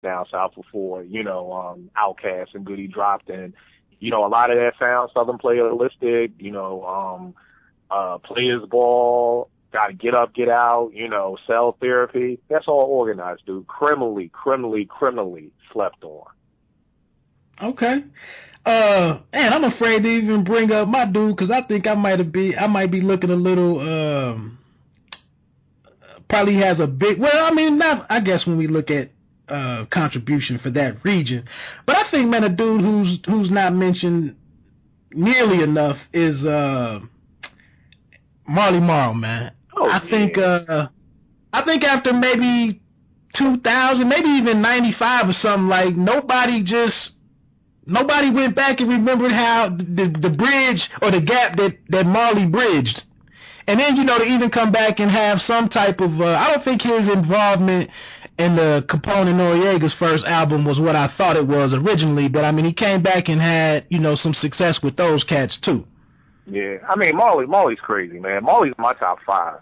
down south before, Outkast and Goody dropped, and, a lot of that sound, Southern Playalistic, Players Ball, Gotta Get Up, Get Out, Cell Therapy. That's all organized, dude. Criminally slept on. Okay. And I'm afraid to even bring up my dude, because I think I might be looking a little, probably has a big, not, I guess when we look at contribution for that region, but I think, man, a dude who's not mentioned nearly enough is Marley Marl, man. I think after maybe 2000, maybe even 95 or something, like nobody went back and remembered how the bridge or the gap that Marley bridged. And then, to even come back and have some type of, I don't think his involvement in the Capone and Noriega's first album was what I thought it was originally, but he came back and had, some success with those cats too. Yeah, Marley's crazy, man. Marley's my top 5,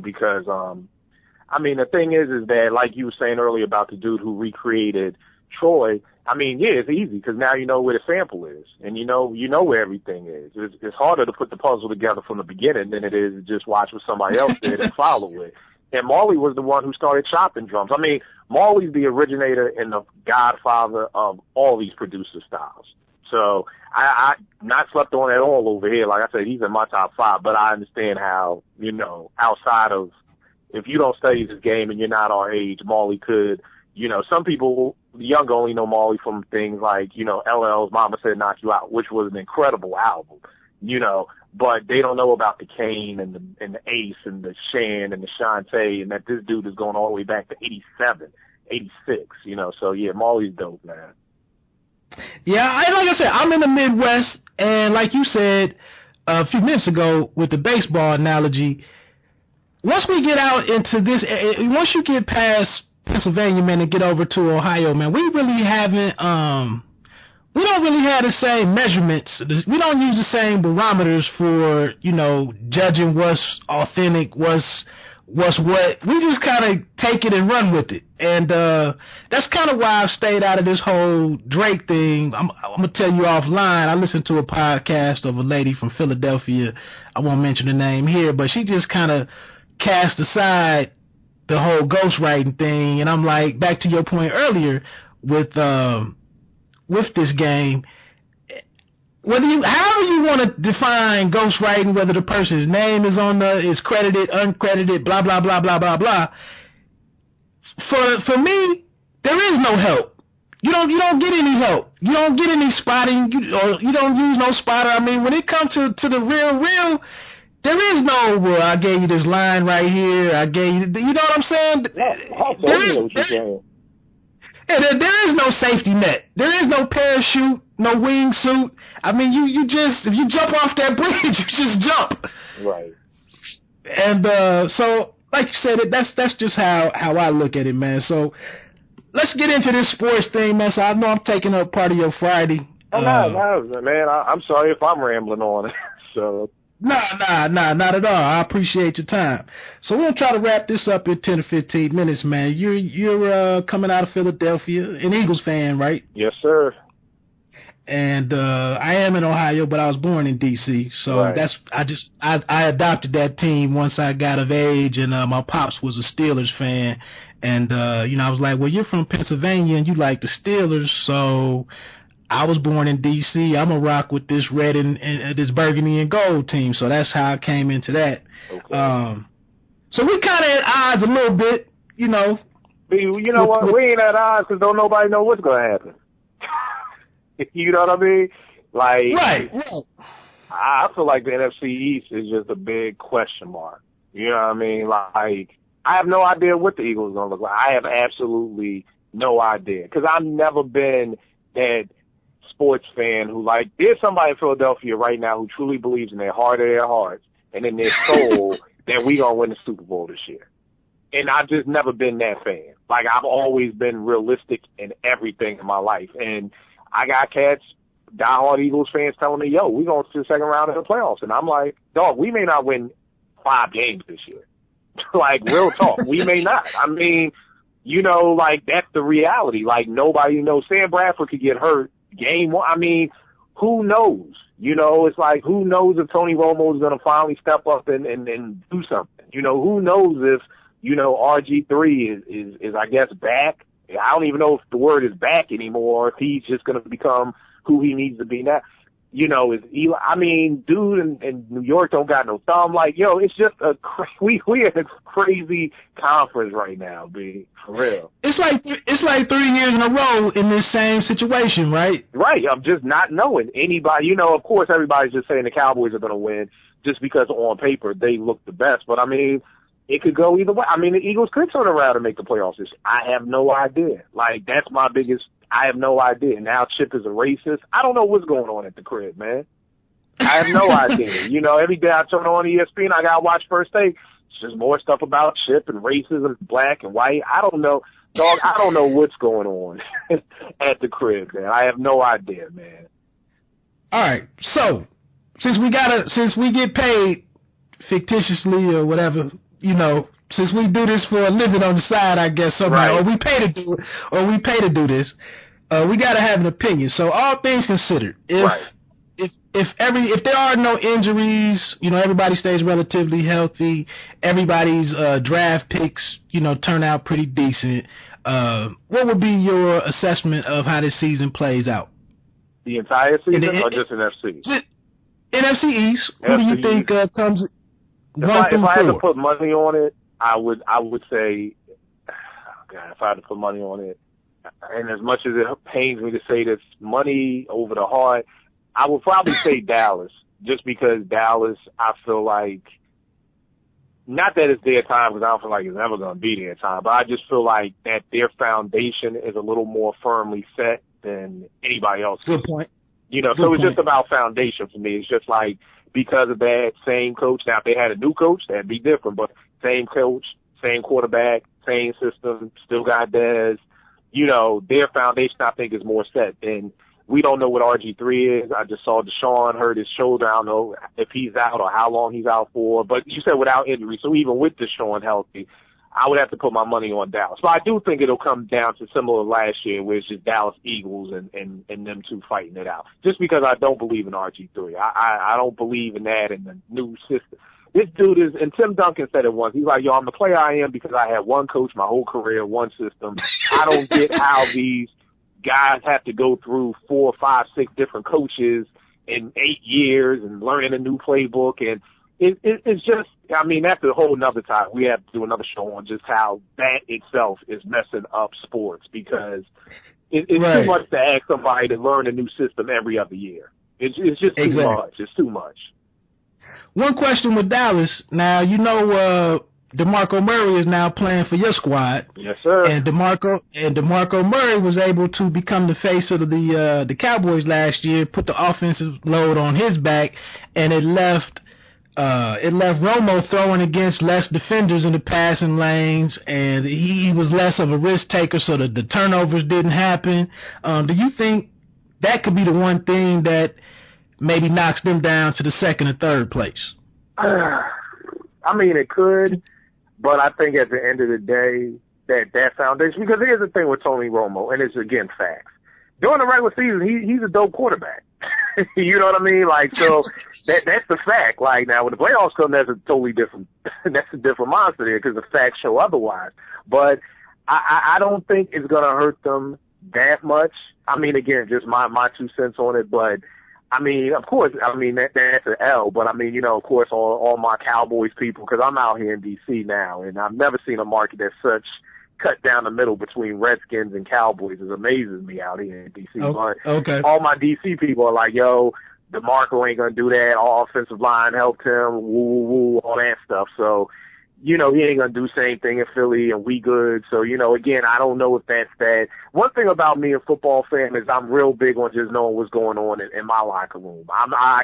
because, the thing is that, like you were saying earlier about the dude who recreated Troy, it's easy because now you know where the sample is, and you know where everything is. It's harder to put the puzzle together from the beginning than it is to just watch what somebody else did and follow it. And Marley was the one who started chopping drums. Marley's the originator and the godfather of all these producer styles. So I not slept on at all over here. Like I said, he's in my top 5, but I understand how, outside of, if you don't study this game and you're not our age, Marley could, some people, the younger only know Marley from things like, LL's Mama Said Knock You Out, which was an incredible album, but they don't know about the Kane and the Ace and the Shan and the Shantae, and that this dude is going all the way back to 87, 86, so yeah, Marley's dope, man. Yeah, like I said, I'm in the Midwest, and like you said a few minutes ago with the baseball analogy, once we get out into this, once you get past Pennsylvania, man, and get over to Ohio, man, we really haven't, we don't really have the same measurements. We don't use the same barometers for, judging what's authentic, what's what. We just kind of take it and run with it. And that's kind of why I've stayed out of this whole Drake thing. I'm going to tell you offline, I listened to a podcast of a lady from Philadelphia. I won't mention her name here, but she just kind of cast aside the whole ghostwriting thing. And I'm like, back to your point earlier with this game, however you want to define ghostwriting, whether the person's name is credited, uncredited, blah blah blah blah blah blah. For me, there is no help. You don't get any help. You don't get any spotting. You don't use no spotter. When it comes to the real, there is no, well, I gave you this line right here. I gave you, you know what I'm saying? There is no safety net. There is no parachute, no wingsuit. You just, if you jump off that bridge, you just jump. Right. And so, like you said, that's just how I look at it, man. So let's get into this sports thing, man. So I know I'm taking up part of your Friday. No, man. I'm sorry if I'm rambling on. So. Nah, not at all. I appreciate your time. So we're gonna try to wrap this up in 10 or 15 minutes, man. You're coming out of Philadelphia, an Eagles fan, right? Yes, sir. And I am in Ohio, but I was born in D.C. So right. I adopted that team once I got of age, and my pops was a Steelers fan, and I was like, well, you're from Pennsylvania and you like the Steelers, so I was born in D.C. I'm a rock with this red and this burgundy and gold team, so that's how I came into that. Okay. So we kind of at odds a little bit, You know what? We ain't at odds because don't nobody know what's gonna happen. You know what I mean? Like, right. I feel like the NFC East is just a big question mark. You know what I mean? Like, I have no idea what the Eagles are gonna look like. I have absolutely no idea because I've never been that sports fan who, like, there's somebody in Philadelphia right now who truly believes in their heart of their hearts and in their soul that we gonna win the Super Bowl this year. And I've just never been that fan. Like, I've always been realistic in everything in my life. And I got cats, diehard Eagles fans telling me, yo, we going to the second round of the playoffs. And I'm like, dog, we may not win 5 games this year. Like, real talk. We may not. I mean, You know, like, that's the reality. Like, nobody knows. Sam Bradford could get hurt game one. I mean, who knows? You know, it's like, who knows if Tony Romo is going to finally step up and do something? You know, who knows if, you know, RG3 is I guess, back. I don't even know if the word is back anymore, or if he's just going to become who he needs to be now. You know, is Eli, I mean, dude in New York don't got no thumb. Like, yo, it's just we in a crazy conference right now, B. For real. It's like 3 years in a row in this same situation, right? Right. I'm just not knowing anybody. You know, of course, everybody's just saying the Cowboys are going to win just because on paper they look the best. But I mean, it could go either way. I mean, the Eagles could turn around and make the playoffs. I have no idea. Like, that's my biggest. I have no idea. Now Chip is a racist. I don't know what's going on at the crib, man. I have no idea. You know, every day I turn on ESPN, I got to watch First Take. It's just more stuff about Chip and racism, black and white. I don't know. Dog, I don't know what's going on at the crib, man. I have no idea, man. All right. So, since we get paid fictitiously or whatever, you know, since we do this for a living on the side, I guess somehow, right, or we pay to do this, we got to have an opinion. So all things considered, if there are no injuries, you know, everybody stays relatively healthy, everybody's draft picks, you know, turn out pretty decent, what would be your assessment of how this season plays out? The entire season or just NFC? NFC East. Who do you think comes if I had to put money on it, I would say, oh God, if I had to put money on it, and as much as it pains me to say this, money over the heart, I would probably say Dallas, just because Dallas, I feel like, not that it's their time, because I don't feel like it's ever going to be their time, but I just feel like that their foundation is a little more firmly set than anybody else. Good point. You know, so it's just about foundation for me. It's just like, because of that, same coach. Now, if they had a new coach, that'd be different, but same coach, same quarterback, same system, still got Dez. You know, their foundation, I think, is more set. And we don't know what RG3 is. I just saw Deshaun hurt his shoulder. I don't know if he's out or how long he's out for. But you said without injury. So even with Deshaun healthy, I would have to put my money on Dallas. But I do think it'll come down to similar to last year, where it's just Dallas Eagles and them two fighting it out. Just because I don't believe in RG3. I don't believe in that and the new system. This dude is, and Tim Duncan said it once, he's like, yo, I'm the player I am because I had one coach my whole career, one system. I don't get how these guys have to go through 4, 5, 6 different coaches in 8 years and learning a new playbook. And it's just, I mean, that's a whole nother time. We have to do another show on just how that itself is messing up sports, because it's too much to ask somebody to learn a new system every other year. It's just too much. It's too much. One question with Dallas. Now, you know, DeMarco Murray is now playing for your squad. Yes, sir. And DeMarco Murray was able to become the face of the Cowboys last year, put the offensive load on his back, and it left Romo throwing against less defenders in the passing lanes, and he was less of a risk taker, so that the turnovers didn't happen. Do you think that could be the one thing that maybe knocks them down to the second or third place? I mean, it could, but I think at the end of the day, that foundation, because here's the thing with Tony Romo, and it's, again, facts. During the regular season, he's a dope quarterback. You know what I mean? Like, so that's the fact. Like, now when the playoffs come, that's a totally different, that's a different monster there, because the facts show otherwise. But I don't think it's going to hurt them that much. I mean, again, just my 2 cents on it, but I mean, of course, I mean, that's an L, but I mean, you know, of course, all my Cowboys people, because I'm out here in D.C. now, and I've never seen a market that's such cut down the middle between Redskins and Cowboys. It amazes me out here in D.C. Oh, okay. All my D.C. people are like, yo, DeMarco ain't going to do that. Our offensive line helped him, woo, all that stuff. So, you know, he ain't going to do the same thing in Philly, and we good. So, you know, again, I don't know if that's that. One thing about me, a football fan, is I'm real big on just knowing what's going on in my locker room. I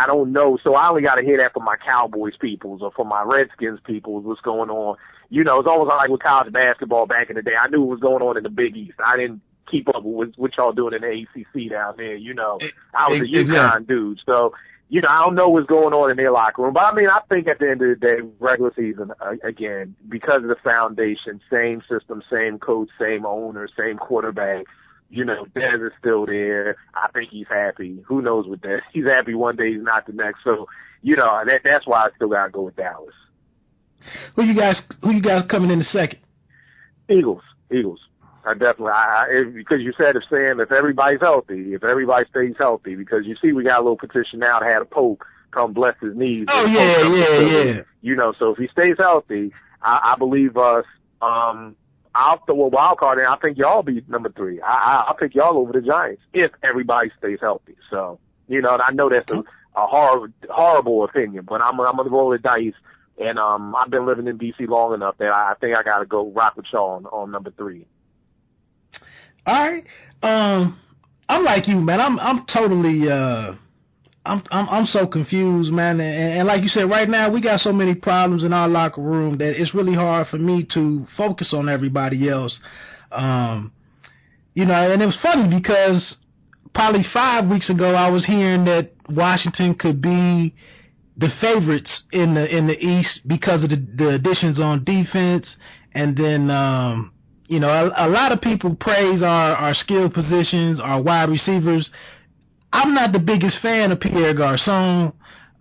don't know. So I only got to hear that from my Cowboys peoples or from my Redskins peoples, what's going on. You know, it's almost like with college basketball back in the day. I knew what was going on in the Big East. I didn't keep up with what y'all doing in the ACC down there. You know, I was a UConn dude. So, I don't know what's going on in their locker room. But, I mean, I think at the end of the day, regular season, again, because of the foundation, same system, same coach, same owner, same quarterback, Dez is still there. I think he's happy. Who knows with that? He's happy one day, he's not the next. So, that's why I still got to go with Dallas. Who you guys coming in the second? Eagles. I definitely, because you said if everybody's healthy, if everybody stays healthy, because you see we got a little petition now to have a Pope come bless his knees. Oh, yeah. So if he stays healthy, I believe us, I'll throw a wild card in. I think y'all be number 3. I'll pick y'all over the Giants if everybody stays healthy. So, I know that's a horrible opinion, but I'm going to roll the dice. And I've been living in D.C. long enough that I think I got to go rock with y'all on number 3. All right. I'm like you, man. I'm totally I'm so confused, man. And like you said, right now we got so many problems in our locker room that it's really hard for me to focus on everybody else. And it was funny because probably 5 weeks ago I was hearing that Washington could be the favorites in the East because of the additions on defense, and then a lot of people praise our skill positions, our wide receivers. I'm not the biggest fan of Pierre Garçon.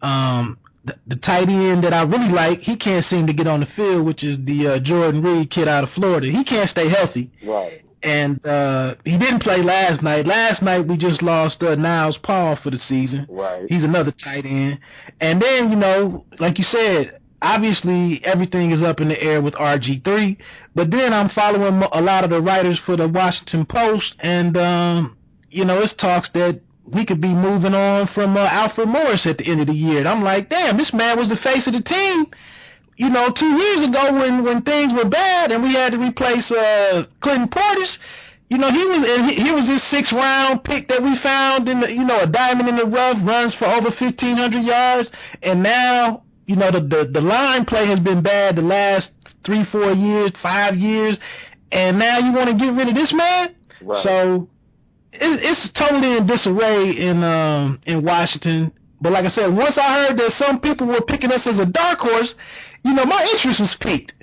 The tight end that I really like, he can't seem to get on the field, which is the Jordan Reed kid out of Florida. He can't stay healthy. Right. And he didn't play last night. Last night we just lost Niles Paul for the season. Right. He's another tight end. And then, like you said, obviously everything is up in the air with RG3. But then I'm following a lot of the writers for the Washington Post, and, it's talks that we could be moving on from Alfred Morris at the end of the year. And I'm like, damn, this man was the face of the team. 2 years ago when things were bad and we had to replace Clinton Portis, he was this 6th round pick that we found in a diamond in the rough, runs for over 1,500 yards, and now the line play has been bad the last 3, 4 years, 5 years, and now you want to get rid of this man? Right. So it's totally in disarray in Washington. But like I said, once I heard that some people were picking us as a dark horse, my interest was piqued.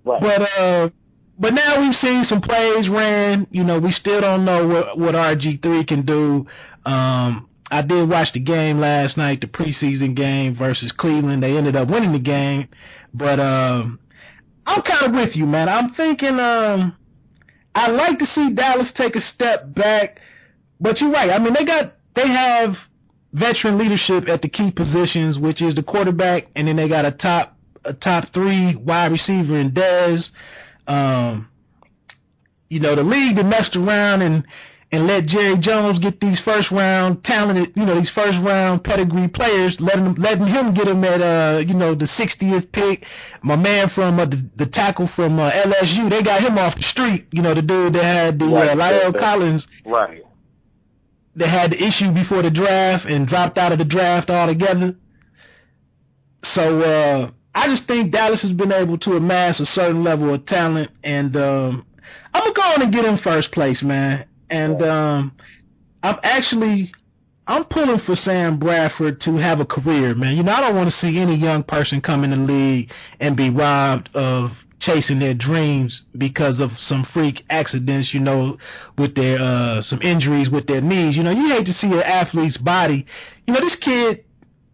Right. But now we've seen some plays ran. We still don't know what RG3 can do. I did watch the game last night, the preseason game versus Cleveland. They ended up winning the game. But I'm kind of with you, man. I'm thinking I'd like to see Dallas take a step back. But you're right. I mean, they have veteran leadership at the key positions, which is the quarterback, and then they got a top 3 wide receiver in Dez. The league that messed around and let Jerry Jones get these first-round talented, these first-round pedigree players, letting him get them at, the 60th pick. My man from the tackle from LSU, they got him off the street, the dude that had the Lyle Collins. Right. That had the issue before the draft and dropped out of the draft altogether. So I just think Dallas has been able to amass a certain level of talent, and I'm going to go on and get in first place, man. And I'm pulling for Sam Bradford to have a career, man. I don't want to see any young person come in the league and be robbed of chasing their dreams because of some freak accidents, with their some injuries with their knees. You hate to see an athlete's body.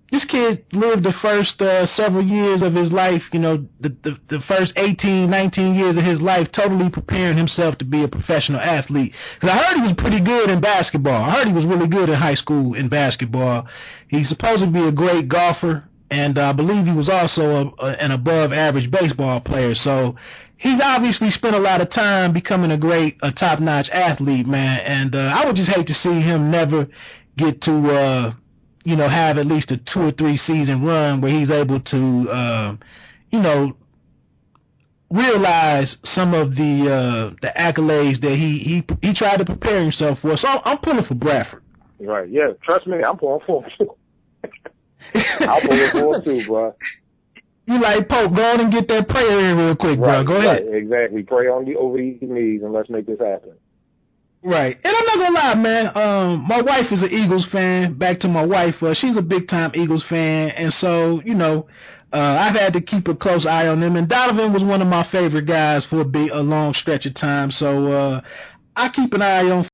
This kid lived the first several years of his life, the first 18, 19 years of his life totally preparing himself to be a professional athlete. Because I heard he was pretty good in basketball. I heard he was really good in high school in basketball. He's supposed to be a great golfer, and I believe he was also an above-average baseball player. So he's obviously spent a lot of time becoming a top-notch athlete, man. And I would just hate to see him never get to have at least a 2 or 3 season run where he's able to, realize some of the accolades that he tried to prepare himself for. So I'm pulling for Bradford. Right. Yeah. Trust me, I'm pulling for him too. I'll pull for him too, bro. You like Pope? Go on and get that prayer in real quick, right, bro. Go ahead. Right, exactly. Pray over these knees and let's make this happen. Right. And I'm not gonna lie, man. My wife is an Eagles fan. Back to my wife, she's a big time Eagles fan, and so I've had to keep a close eye on them. And Donovan was one of my favorite guys for a long stretch of time. So I keep an eye on